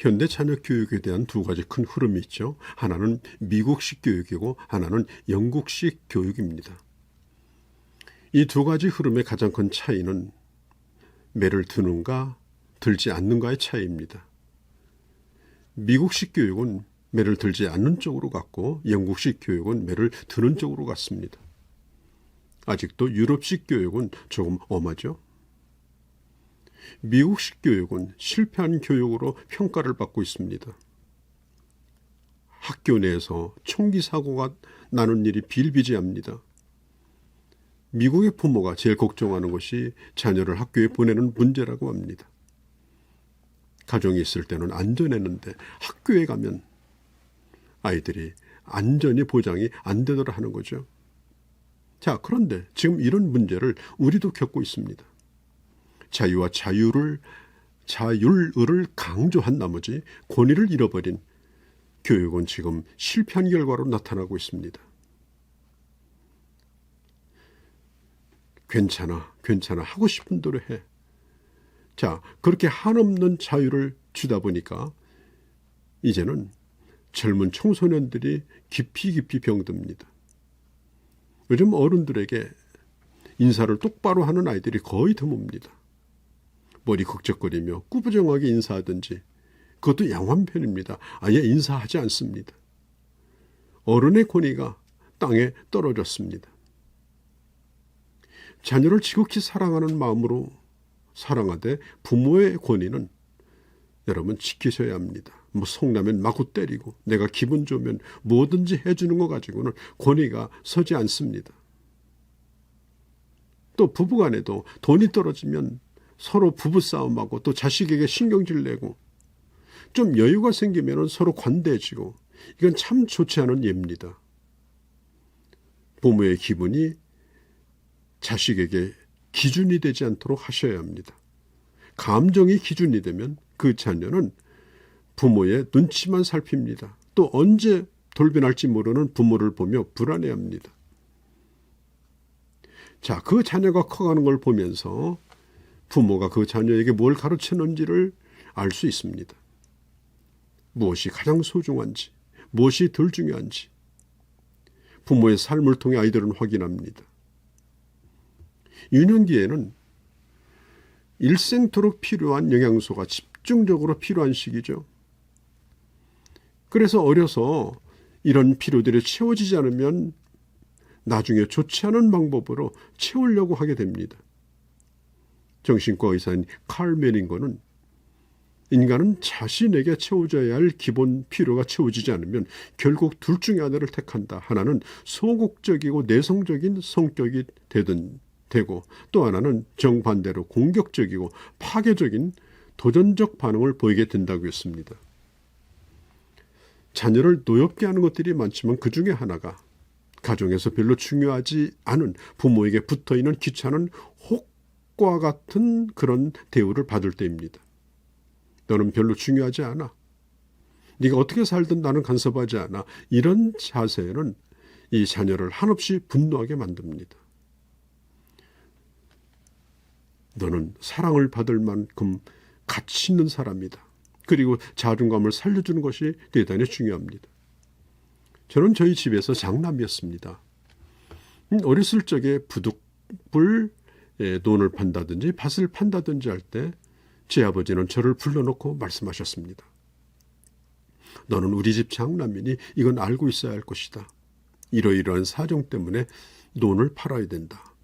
현대 자녀 교육에 대한 두 가지 큰 흐름이 있죠. 하나는 미국식 교육이고 하나는 영국식 교육입니다. 이 두 가지 흐름의 가장 큰 차이는 매를 드는가 들지 않는가의 차이입니다. 미국식 교육은 매를 들지 않는 쪽으로 갔고 영국식 교육은 매를 드는 쪽으로 갔습니다. 아직도 유럽식 교육은 조금 엄하죠. 미국식 교육은 실패한 교육으로 평가를 받고 있습니다. 학교 내에서 총기 사고가 나는 일이 비일비재합니다. 미국의 부모가 제일 걱정하는 것이 자녀를 학교에 보내는 문제라고 합니다. 가정이 있을 때는 안전했는데 학교에 가면 아이들이 안전이 보장이 안 되도록 하는 거죠. 자, 그런데 지금 이런 문제를 우리도 겪고 있습니다. 자유와 자율을 강조한 나머지 권위를 잃어버린 교육은 지금 실패한 결과로 나타나고 있습니다. 괜찮아 하고 싶은 대로 해. 자, 그렇게 한없는 자유를 주다 보니까 이제는 젊은 청소년들이 깊이 병듭니다. 요즘 어른들에게 인사를 똑바로 하는 아이들이 거의 드뭅니다. 머리 극적거리며 꾸부정하게 인사하든지, 그것도 양호한 편입니다. 아예 인사하지 않습니다. 어른의 권위가 땅에 떨어졌습니다. 자녀를 지극히 사랑하는 마음으로 사랑하되 부모의 권위는 여러분 지키셔야 합니다. 속나면 마구 때리고 내가 기분 좋으면 뭐든지 해주는 것 가지고는 권위가 서지 않습니다. 또 부부간에도 돈이 떨어지면 서로 부부싸움하고 또 자식에게 신경질 내고 좀 여유가 생기면 서로 관대해지고, 이건 참 좋지 않은 예입니다. 부모의 기분이 자식에게 기준이 되지 않도록 하셔야 합니다. 감정이 기준이 되면 그 자녀는 부모의 눈치만 살핍니다. 또 언제 돌변할지 모르는 부모를 보며 불안해합니다. 자, 그 자녀가 커가는 걸 보면서 부모가 그 자녀에게 뭘 가르치는지를 알 수 있습니다. 무엇이 가장 소중한지, 무엇이 덜 중요한지 부모의 삶을 통해 아이들은 확인합니다. 유년기에는 일생토록 필요한 영양소가 집중적으로 필요한 시기죠. 그래서 어려서 이런 필요들이 채워지지 않으면 나중에 좋지 않은 방법으로 채우려고 하게 됩니다. 정신과 의사인 칼 메닝거는 인간은 자신에게 채워져야 할 기본 필요가 채워지지 않으면 결국 둘 중에 하나를 택한다. 하나는 소극적이고 내성적인 성격이 되고 또 하나는 정반대로 공격적이고 파괴적인 도전적 반응을 보이게 된다고 했습니다. 자녀를 노엽게 하는 것들이 많지만 그 중에 하나가 가정에서 별로 중요하지 않은 부모에게 붙어있는 귀찮은 혹과 같은 그런 대우를 받을 때입니다. 너는 별로 중요하지 않아. 네가 어떻게 살든 나는 간섭하지 않아. 이런 자세는 이 자녀를 한없이 분노하게 만듭니다. 너는 사랑을 받을 만큼 가치 있는 사람이다. 그리고 자존감을 살려주는 것이 대단히 중요합니다. 저는 저희 집에서 장남이었습니다. 어렸을 적에 부둣불 논을 판다든지 밭을 판다든지 할 때 제 아버지는 저를 불러놓고 말씀하셨습니다. 너는 우리 집 장남이니 이건 알고 있어야 할 것이다. 이러이러한 사정 때문에 논을 팔아야 된다.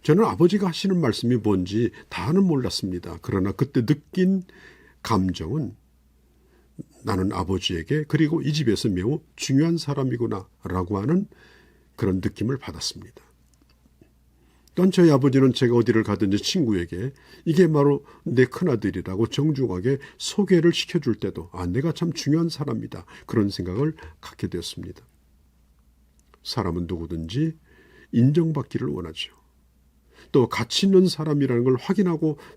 저는 아버지가 하시는 말씀이 뭔지 다는 몰랐습니다. 그러나 그때 느낀 감정은 나는 아버지에게 그리고 이 집에서 매우 중요한 사람이구나 라고 하는 그런 느낌을 받았습니다. 또한 저희 아버지는 제가 어디를 가든지 친구에게 이게 바로 내 큰아들이라고 정중하게 소개를 시켜줄 때도 내가 참 중요한 사람이다. 그런 생각을 갖게 되었습니다. 사람은 누구든지 인정받기를 원하죠. 또 가치 있는 사람이라는 걸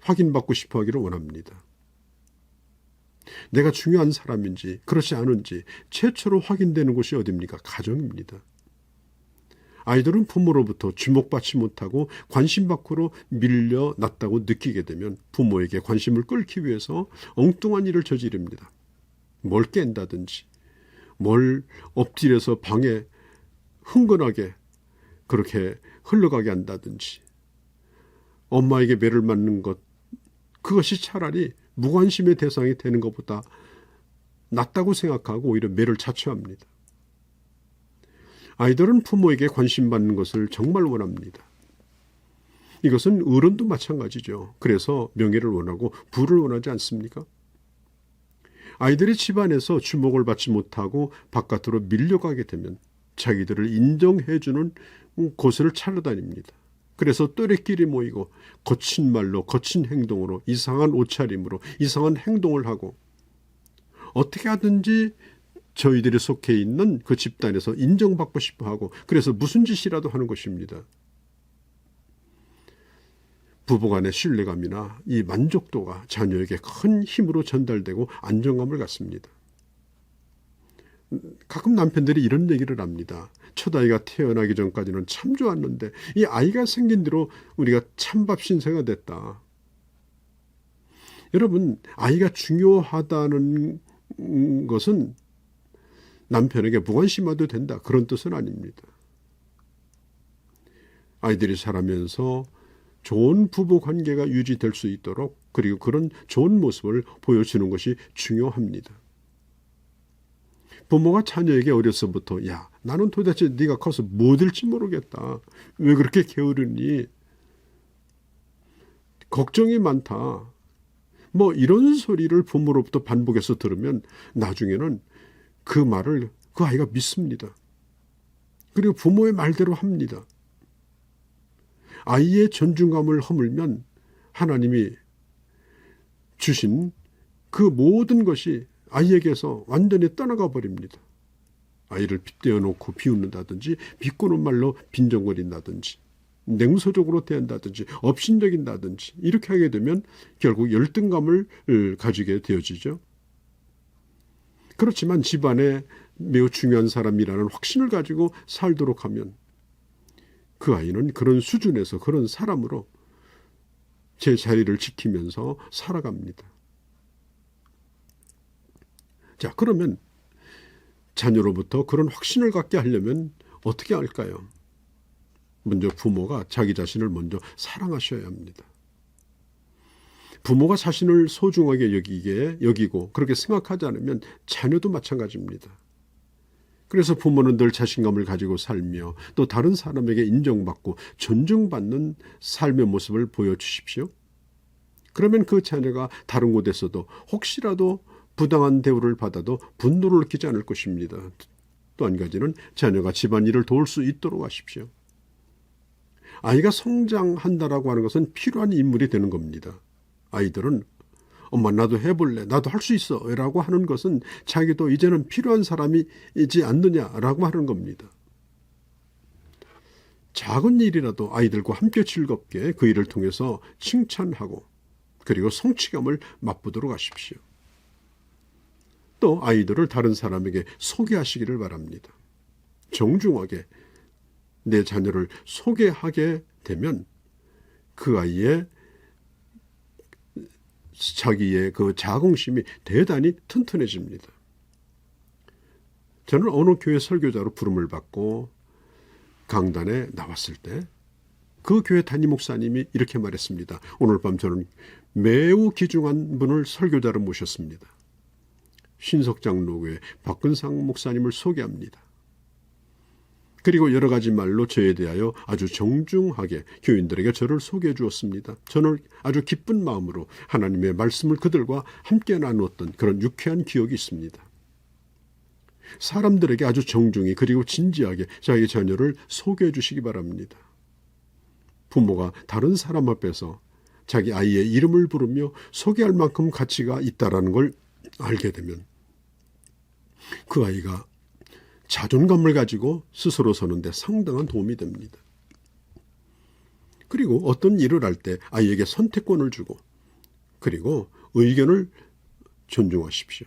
확인받고 싶어 하기를 원합니다. 내가 중요한 사람인지 그렇지 않은지 최초로 확인되는 곳이 어디입니까? 가정입니다. 아이들은 부모로부터 주목받지 못하고 관심 밖으로 밀려났다고 느끼게 되면 부모에게 관심을 끌기 위해서 엉뚱한 일을 저지릅니다. 뭘 깬다든지, 뭘 엎드려서 방에 흥건하게 그렇게 흘러가게 한다든지, 엄마에게 매를 맞는 것, 그것이 차라리 무관심의 대상이 되는 것보다 낫다고 생각하고 오히려 매를 자초합니다. 아이들은 부모에게 관심 받는 것을 정말 원합니다. 이것은 어른도 마찬가지죠. 그래서 명예를 원하고 부를 원하지 않습니까? 아이들이 집안에서 주목을 받지 못하고 바깥으로 밀려가게 되면 자기들을 인정해주는 곳을 찾아다닙니다. 그래서 또래끼리 모이고 거친 말로, 거친 행동으로, 이상한 옷차림으로, 이상한 행동을 하고 어떻게 하든지 저희들이 속해 있는 그 집단에서 인정받고 싶어 하고, 그래서 무슨 짓이라도 하는 것입니다. 부부간의 신뢰감이나 이 만족도가 자녀에게 큰 힘으로 전달되고 안정감을 갖습니다. 가끔 남편들이 이런 얘기를 합니다. 첫 아이가 태어나기 전까지는 참 좋았는데 이 아이가 생긴 뒤로 우리가 찬밥 신세가 됐다. 여러분, 아이가 중요하다는 것은 남편에게 무관심해도 된다, 그런 뜻은 아닙니다. 아이들이 자라면서 좋은 부부 관계가 유지될 수 있도록, 그리고 그런 좋은 모습을 보여주는 것이 중요합니다. 부모가 자녀에게 어려서부터 야, 나는 도대체 네가 커서 뭐 될지 모르겠다, 왜 그렇게 게으르니, 걱정이 많다, 뭐 이런 소리를 부모로부터 반복해서 들으면 나중에는 그 말을 그 아이가 믿습니다. 그리고 부모의 말대로 합니다. 아이의 존중감을 허물면 하나님이 주신 그 모든 것이 아이에게서 완전히 떠나가 버립니다. 아이를 빗대어 놓고 비웃는다든지, 비꼬는 말로 빈정거린다든지, 냉소적으로 대한다든지, 업신여긴다든지, 이렇게 하게 되면 결국 열등감을 가지게 되어지죠. 그렇지만 집안에 매우 중요한 사람이라는 확신을 가지고 살도록 하면 그 아이는 그런 수준에서, 그런 사람으로 제 자리를 지키면서 살아갑니다. 자, 그러면 자녀로부터 그런 확신을 갖게 하려면 어떻게 할까요? 먼저 부모가 자기 자신을 먼저 사랑하셔야 합니다. 부모가 자신을 소중하게 여기고 그렇게 생각하지 않으면 자녀도 마찬가지입니다. 그래서 부모는 늘 자신감을 가지고 살며 또 다른 사람에게 인정받고 존중받는 삶의 모습을 보여주십시오. 그러면 그 자녀가 다른 곳에서도 혹시라도 부당한 대우를 받아도 분노를 느끼지 않을 것입니다. 또 한 가지는 자녀가 집안일을 도울 수 있도록 하십시오. 아이가 성장한다라고 하는 것은 필요한 인물이 되는 겁니다. 아이들은 엄마 나도 해볼래, 나도 할 수 있어 라고 하는 것은 자기도 이제는 필요한 사람이지 않느냐라고 하는 겁니다. 작은 일이라도 아이들과 함께 즐겁게 그 일을 통해서 칭찬하고 그리고 성취감을 맛보도록 하십시오. 또 아이들을 다른 사람에게 소개하시기를 바랍니다. 정중하게 내 자녀를 소개하게 되면 그 아이의 자기의 그 자긍심이 대단히 튼튼해집니다. 저는 어느 교회 설교자로 부름을 받고 강단에 나왔을 때 그 교회 담임 목사님이 이렇게 말했습니다. 오늘 밤 저는 매우 귀중한 분을 설교자로 모셨습니다. 신석장로교회 박근상 목사님을 소개합니다. 그리고 여러 가지 말로 저에 대하여 아주 정중하게 교인들에게 저를 소개해 주었습니다. 저는 아주 기쁜 마음으로 하나님의 말씀을 그들과 함께 나누었던 그런 유쾌한 기억이 있습니다. 사람들에게 아주 정중히 그리고 진지하게 자기 자녀를 소개해 주시기 바랍니다. 부모가 다른 사람 앞에서 자기 아이의 이름을 부르며 소개할 만큼 가치가 있다는 걸 알게 되면 그 아이가 자존감을 가지고 스스로 서는데 상당한 도움이 됩니다. 그리고 어떤 일을 할 때 아이에게 선택권을 주고 그리고 의견을 존중하십시오.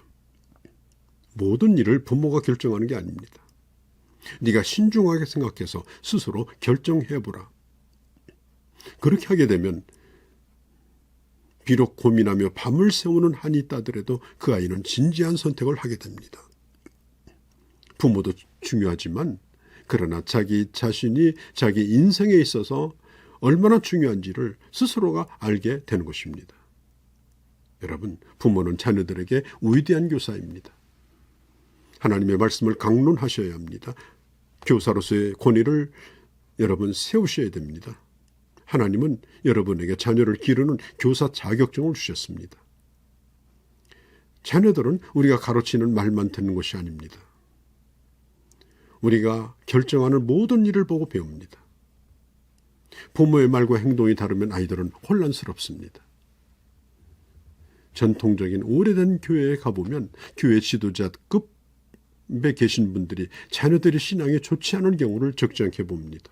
모든 일을 부모가 결정하는 게 아닙니다. 네가 신중하게 생각해서 스스로 결정해보라. 그렇게 하게 되면 비록 고민하며 밤을 새우는 한이 있다더라도 그 아이는 진지한 선택을 하게 됩니다. 부모도 중요하지만 그러나 자기 자신이 자기 인생에 있어서 얼마나 중요한지를 스스로가 알게 되는 것입니다. 여러분, 부모는 자녀들에게 위대한 교사입니다. 하나님의 말씀을 강론하셔야 합니다. 교사로서의 권위를 여러분 세우셔야 됩니다. 하나님은 여러분에게 자녀를 기르는 교사 자격증을 주셨습니다. 자녀들은 우리가 가르치는 말만 듣는 것이 아닙니다. 우리가 결정하는 모든 일을 보고 배웁니다. 부모의 말과 행동이 다르면 아이들은 혼란스럽습니다. 전통적인 오래된 교회에 가보면 교회 지도자급에 계신 분들이 자녀들의 신앙이 좋지 않은 경우를 적지 않게 봅니다.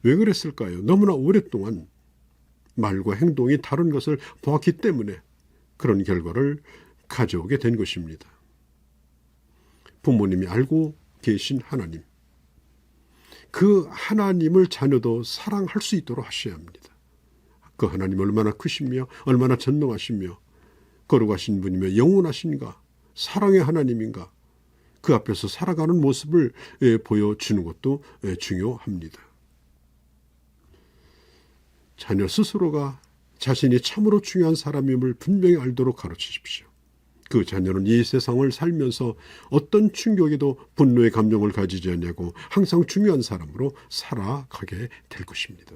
왜 그랬을까요? 너무나 오랫동안 말과 행동이 다른 것을 보았기 때문에 그런 결과를 가져오게 된 것입니다. 부모님이 알고 계신 하나님, 그 하나님을 자녀도 사랑할 수 있도록 하셔야 합니다. 그 하나님 얼마나 크시며 얼마나 전능하시며 거룩하신 분이며 영원하신가, 사랑의 하나님인가, 그 앞에서 살아가는 모습을 보여주는 것도 중요합니다. 자녀 스스로가 자신이 참으로 중요한 사람임을 분명히 알도록 가르치십시오. 그 자녀는 이 세상을 살면서 어떤 충격에도 분노의 감정을 가지지 않냐고 항상 중요한 사람으로 살아가게 될 것입니다.